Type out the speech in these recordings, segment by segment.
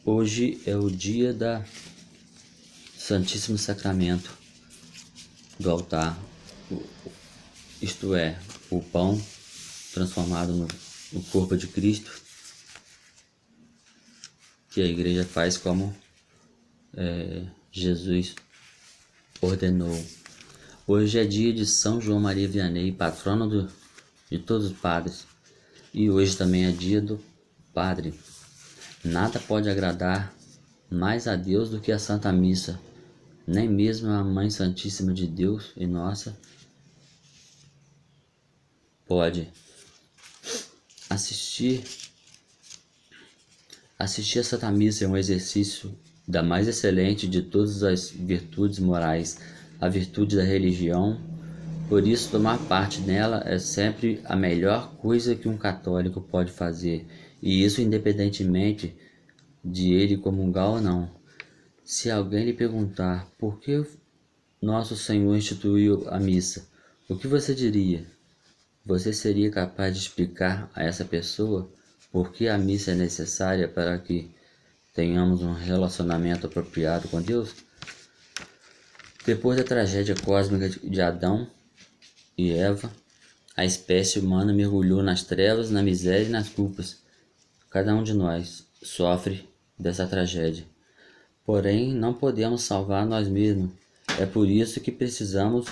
Hoje é o dia da Santíssimo Sacramento do altar, isto é, o pão transformado no corpo de Cristo, que a igreja faz como Jesus ordenou. Hoje é dia de São João Maria Vianney, patrono de todos os padres, e hoje também é dia do Padre. Nada pode agradar mais a Deus do que a Santa Missa, nem mesmo a Mãe Santíssima de Deus e nossa pode. Assistir a Santa Missa é um exercício da mais excelente de todas as virtudes morais, a virtude da religião. Por isso, tomar parte nela é sempre a melhor coisa que um católico pode fazer, e isso independentemente de ele comungar ou não. Se alguém lhe perguntar por que nosso Senhor instituiu a missa, o que você diria? Você seria capaz de explicar a essa pessoa por que a missa é necessária para que tenhamos um relacionamento apropriado com Deus? Depois da tragédia cósmica de Adão e Eva, a espécie humana mergulhou nas trevas, na miséria e nas culpas. Cada um de nós sofre dessa tragédia. Porém, não podemos salvar nós mesmos. É por isso que precisamos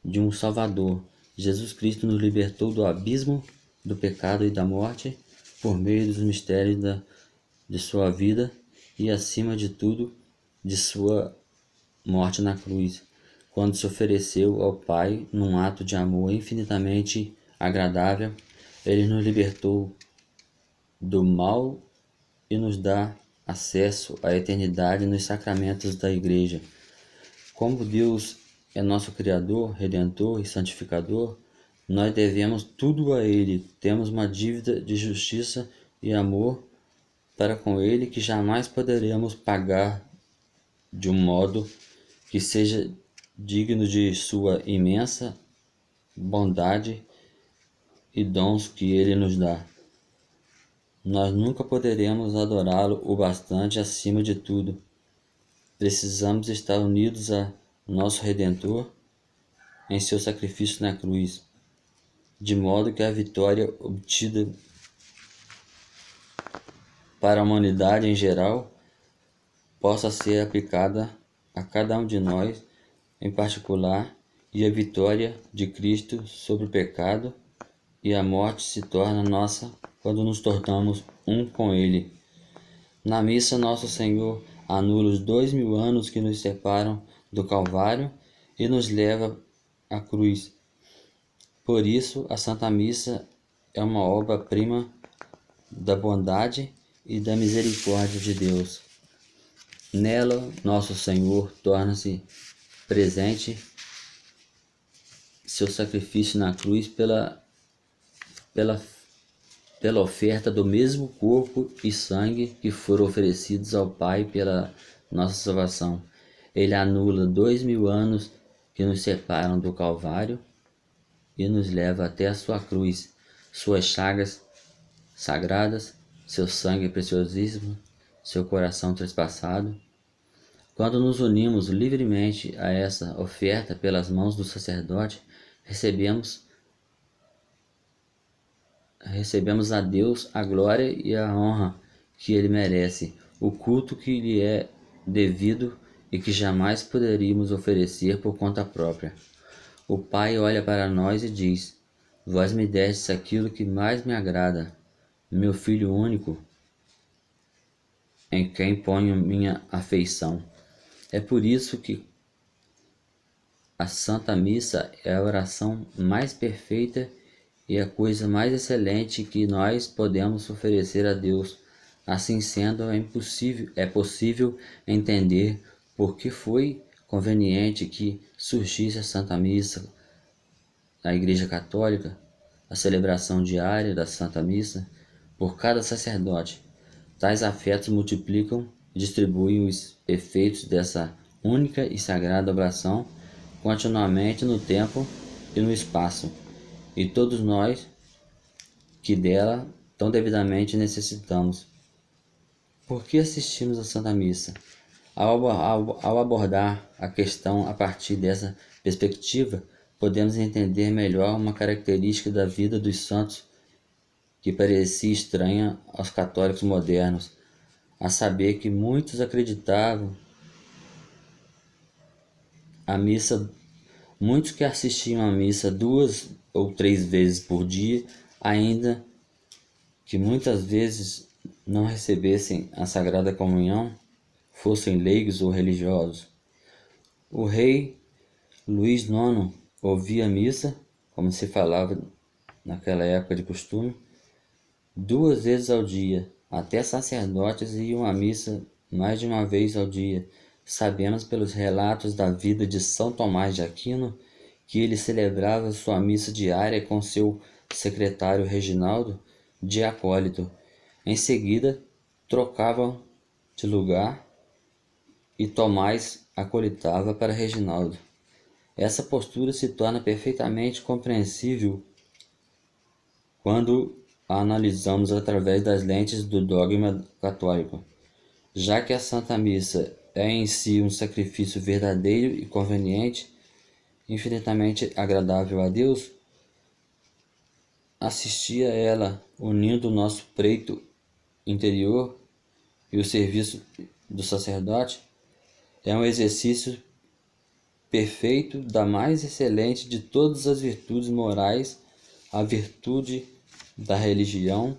de um Salvador. Jesus Cristo nos libertou do abismo do pecado e da morte por meio dos mistérios de sua vida e, acima de tudo, de sua morte na cruz, quando se ofereceu ao Pai num ato de amor infinitamente agradável. Ele nos libertou do mal e nos dá acesso à eternidade nos sacramentos da Igreja. Como Deus é nosso Criador, Redentor e Santificador, nós devemos tudo a Ele. Temos uma dívida de justiça e amor para com Ele que jamais poderemos pagar de um modo que seja digno de sua imensa bondade e dons que Ele nos dá. Nós nunca poderemos adorá-lo o bastante acima de tudo. Precisamos estar unidos a nosso Redentor em seu sacrifício na cruz, de modo que a vitória obtida para a humanidade em geral possa ser aplicada a cada um de nós em particular, e a vitória de Cristo sobre o pecado e a morte se torna nossa quando nos tornamos um com Ele. Na missa, Nosso Senhor anula os 2000 anos que nos separam do Calvário e nos leva à cruz. Por isso, a Santa Missa é uma obra-prima da bondade e da misericórdia de Deus. Nela, Nosso Senhor torna-se presente seu sacrifício na cruz pela oferta do mesmo corpo e sangue que foram oferecidos ao Pai pela nossa salvação. Ele anula 2000 anos que nos separam do Calvário e nos leva até a sua cruz, suas chagas sagradas, seu sangue preciosíssimo, seu coração trespassado. Quando nos unimos livremente a essa oferta pelas mãos do sacerdote, recebemos a Deus a glória e a honra que Ele merece, o culto que lhe é devido e que jamais poderíamos oferecer por conta própria. O Pai olha para nós e diz: Vós me destes aquilo que mais me agrada, meu Filho único, em quem ponho minha afeição. É por isso que a Santa Missa é a oração mais perfeita e a coisa mais excelente que nós podemos oferecer a Deus. Assim sendo, é possível entender por que foi conveniente que surgisse a Santa Missa na Igreja Católica, a celebração diária da Santa Missa por cada sacerdote. Tais afetos multiplicam e distribuem os efeitos dessa única e sagrada oração continuamente no tempo e no espaço, e todos nós que dela tão devidamente necessitamos. Por que assistimos à Santa Missa? Ao abordar a questão a partir dessa perspectiva, podemos entender melhor uma característica da vida dos santos que parecia estranha aos católicos modernos, a saber que muitos acreditavam a missa, muitos que assistiam à missa 2 ou 3 vezes por dia, ainda que muitas vezes não recebessem a Sagrada Comunhão, fossem leigos ou religiosos. O rei Luís IX ouvia a missa, como se falava naquela época de costume, 2 vezes ao dia. Até sacerdotes iam à missa mais de uma vez ao dia. Sabemos pelos relatos da vida de São Tomás de Aquino que ele celebrava sua missa diária com seu secretário Reginaldo de acólito. Em seguida, trocavam de lugar e Tomás acolitava para Reginaldo. Essa postura se torna perfeitamente compreensível quando a analisamos através das lentes do dogma católico, já que a Santa Missa é em si um sacrifício verdadeiro e conveniente, infinitamente agradável a Deus. Assistir a ela unindo o nosso preito interior e o serviço do sacerdote é um exercício perfeito da mais excelente de todas as virtudes morais, a virtude da religião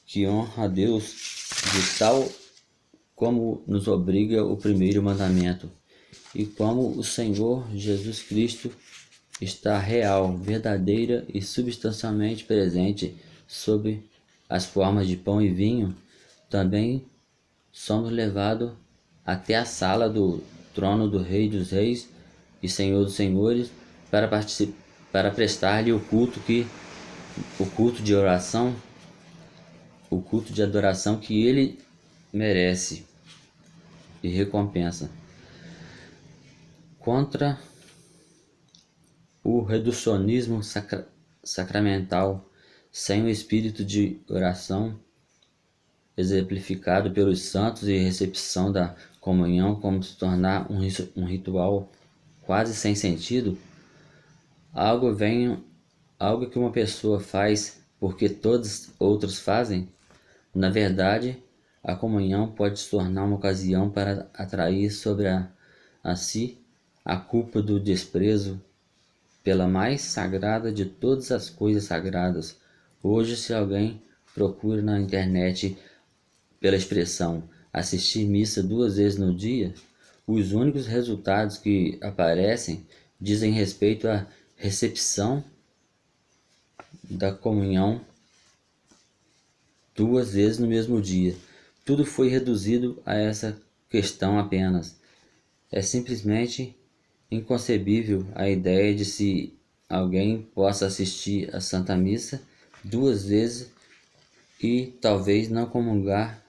que honra a Deus de tal como nos obriga o primeiro mandamento, e como o Senhor Jesus Cristo está real, verdadeira e substancialmente presente sob as formas de pão e vinho, também somos levados até a sala do trono do Rei dos Reis e Senhor dos Senhores para prestar-lhe o culto de oração, o culto de adoração que ele merece e recompensa. Contra o reducionismo sacramental, sem o espírito de oração exemplificado pelos santos e recepção da comunhão como se tornar um ritual quase sem sentido, algo que uma pessoa faz porque todos outros fazem. Na verdade, a comunhão pode se tornar uma ocasião para atrair sobre a si a culpa do desprezo pela mais sagrada de todas as coisas sagradas. Hoje, se alguém procura na internet pela expressão assistir missa 2 vezes no dia, os únicos resultados que aparecem dizem respeito à recepção da comunhão 2 vezes no mesmo dia. Tudo foi reduzido a essa questão apenas. É simplesmente inconcebível a ideia de se alguém possa assistir à Santa Missa 2 vezes e talvez não comungar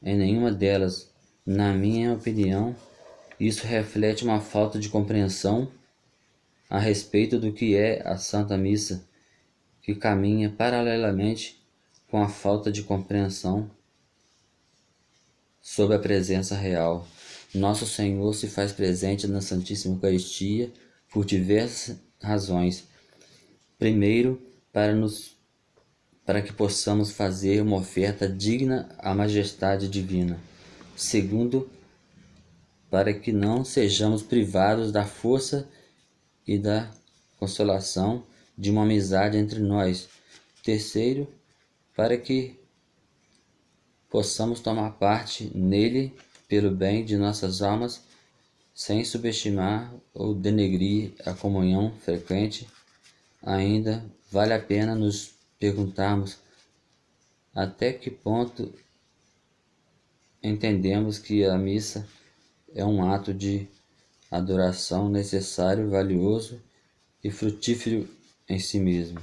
em nenhuma delas. Na minha opinião, isso reflete uma falta de compreensão a respeito do que é a Santa Missa, que caminha paralelamente com a falta de compreensão sobre a presença real. Nosso Senhor se faz presente na Santíssima Eucaristia por diversas razões. Primeiro, para que possamos fazer uma oferta digna à majestade divina. Segundo, para que não sejamos privados da força e da consolação de uma amizade entre nós. Terceiro, para que possamos tomar parte nele pelo bem de nossas almas, sem subestimar ou denegrir a comunhão frequente. Ainda vale a pena nos perguntarmos até que ponto entendemos que a missa é um ato de adoração necessário, valioso e frutífero em si mesmo.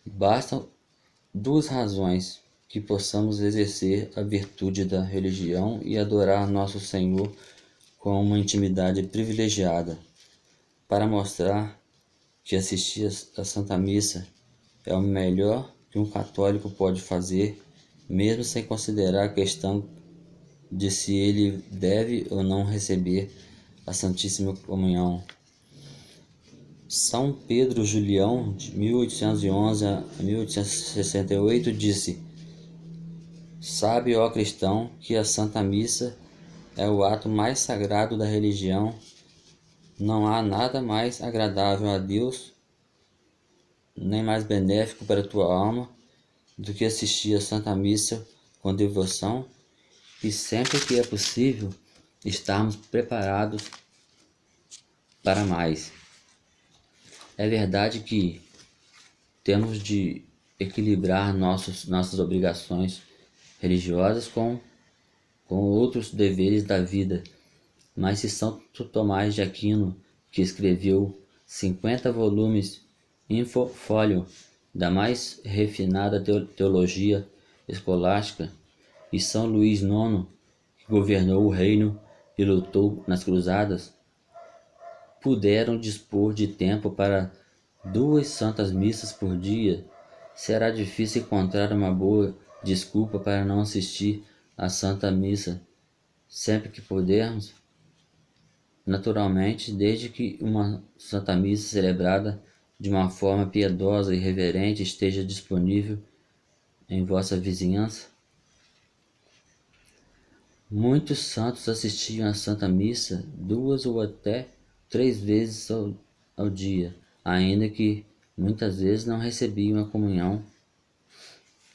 Bastam 2 razões que possamos exercer a virtude da religião e adorar nosso Senhor com uma intimidade privilegiada, para mostrar que assistir à Santa Missa é o melhor que um católico pode fazer mesmo sem considerar a questão de se ele deve ou não receber a Santíssima Comunhão. São Pedro Julião, de 1811 a 1868, disse: "Sabe, ó cristão, que a Santa Missa é o ato mais sagrado da religião. Não há nada mais agradável a Deus, nem mais benéfico para a tua alma, do que assistir à Santa Missa com devoção e, sempre que é possível, estarmos preparados para mais. É verdade que temos de equilibrar nossas obrigações religiosas com outros deveres da vida, mas se Santo Tomás de Aquino, que escreveu 50 volumes em folio da mais refinada teologia escolástica, e São Luís IX, que governou o reino e lutou nas cruzadas, puderam dispor de tempo para 2 santas missas por dia, será difícil encontrar uma boa desculpa para não assistir à Santa Missa sempre que pudermos. Naturalmente, desde que uma Santa Missa celebrada de uma forma piedosa e reverente esteja disponível em vossa vizinhança. Muitos santos assistiam à Santa Missa 2 ou até 3 vezes ao dia, ainda que muitas vezes não recebiam a comunhão.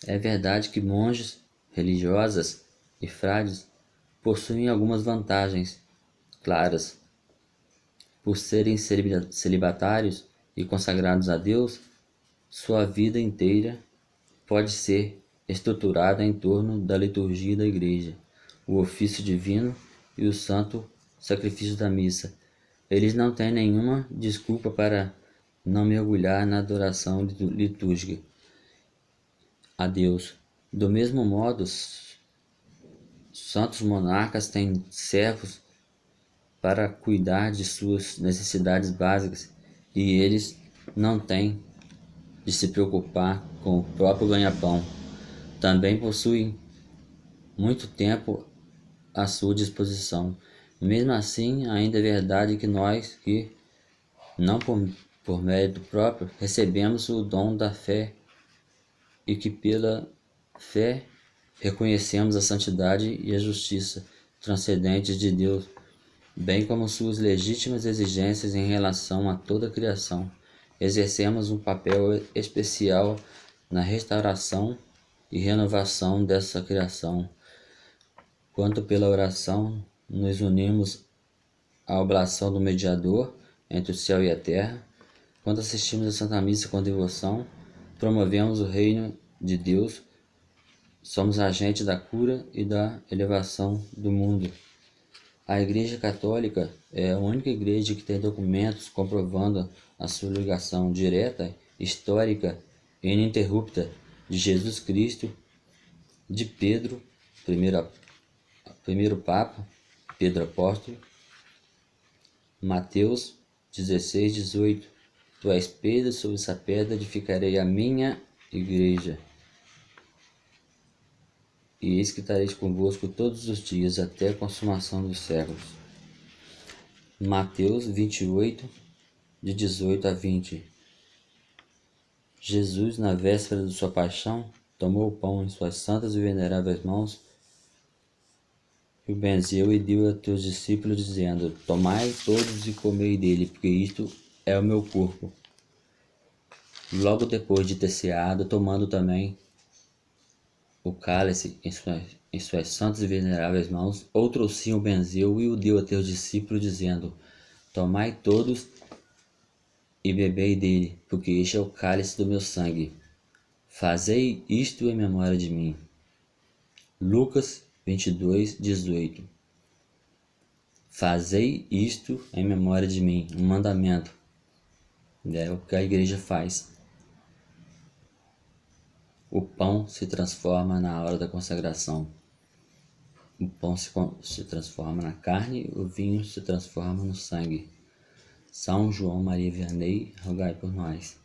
É verdade que monges, religiosas e frades possuem algumas vantagens claras. Por serem celibatários e consagrados a Deus, sua vida inteira pode ser estruturada em torno da liturgia da Igreja, o ofício divino e o santo sacrifício da missa. Eles não têm nenhuma desculpa para não mergulhar na adoração litúrgica a Deus. Do mesmo modo, santos monarcas têm servos para cuidar de suas necessidades básicas e eles não têm de se preocupar com o próprio ganha-pão. Também possuem muito tempo à sua disposição. Mesmo assim, ainda é verdade que nós, que não por mérito próprio, recebemos o dom da fé e que pela fé reconhecemos a santidade e a justiça transcendentes de Deus, bem como suas legítimas exigências em relação a toda a criação. Exercemos um papel especial na restauração e renovação dessa criação. Quanto pela oração, nos unimos à oblação do mediador entre o céu e a terra. Quando assistimos a Santa Missa com devoção, promovemos o reino de Deus, somos agentes da cura e da elevação do mundo. A Igreja Católica é a única igreja que tem documentos comprovando a sua ligação direta, histórica e ininterrupta de Jesus Cristo, de Pedro, primeiro Papa, Pedro Apóstolo, Mateus 16:18. Tu és Pedro, sobre essa pedra edificarei a minha igreja. E eis que estareis convosco todos os dias, até a consumação dos séculos. Mateus 28, de 18 a 20. Jesus, na véspera de sua paixão, tomou o pão em suas santas e veneráveis mãos, e o benzeu e deu a teus discípulos, dizendo: Tomai todos e comei dele, porque isto é o meu corpo. Logo depois de ter ceado, tomando também o cálice em suas santas e veneráveis mãos, outrocinho o benzeu e o deu a teus discípulos, dizendo: Tomai todos e bebei dele, porque este é o cálice do meu sangue. Fazei isto em memória de mim. Lucas 22:18. Fazei isto em memória de mim, um mandamento. É o que a igreja faz. O pão se transforma na hora da consagração. O pão se transforma na carne, o vinho se transforma no sangue. São João Maria Vianney, rogai por nós.